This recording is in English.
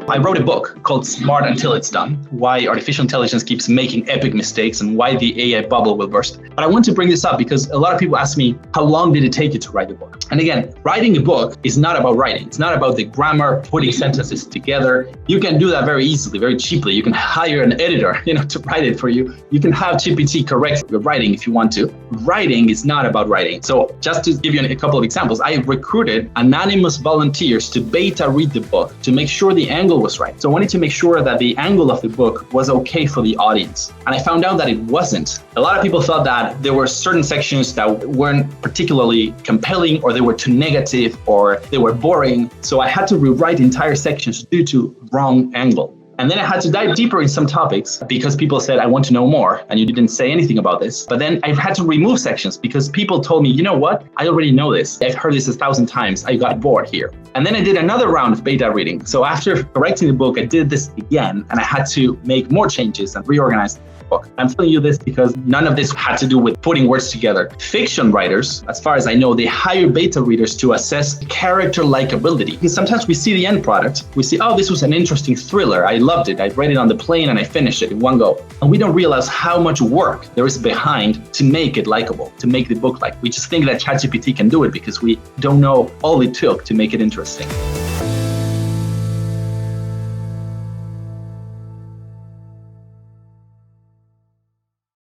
I wrote a book called Smart Until It's Done, Why Artificial Intelligence Keeps Making Epic Mistakes and Why the AI Bubble Will Burst. But I want to bring this up because a lot of people ask me, how long did it take you to write the book? And again, writing a book is not about writing. It's not about the grammar, putting sentences together. You can do that very easily, very cheaply. You can hire an editor, to write it for you. You can have GPT correct your writing if you want to. Writing is not about writing. So just to give you a couple of examples, I recruited anonymous volunteers to beta read the book to make sure the angle was right. So I wanted to make sure that the angle of the book was okay for the audience. And I found out that it wasn't. A lot of people thought that there were certain sections that weren't particularly compelling, or they were too negative, or they were boring. So I had to rewrite entire sections due to wrong angle. And then I had to dive deeper in some topics because people said, I want to know more, and you didn't say anything about this. But then I had to remove sections because people told me, you know what? I already know this. I've heard this 1,000 times. I got bored here. And then I did another round of beta reading. So after correcting the book, I did this again, and I had to make more changes and reorganize the book. I'm telling you this because none of this had to do with putting words together. Fiction writers, as far as I know, they hire beta readers to assess character likability. Because sometimes we see the end product. We see, oh, this was an interesting thriller. I loved it. I read it on the plane and I finished it in one go. And we don't realize how much work there is behind to make it likable, to make the book like. We just think that ChatGPT can do it because we don't know all it took to make it interesting.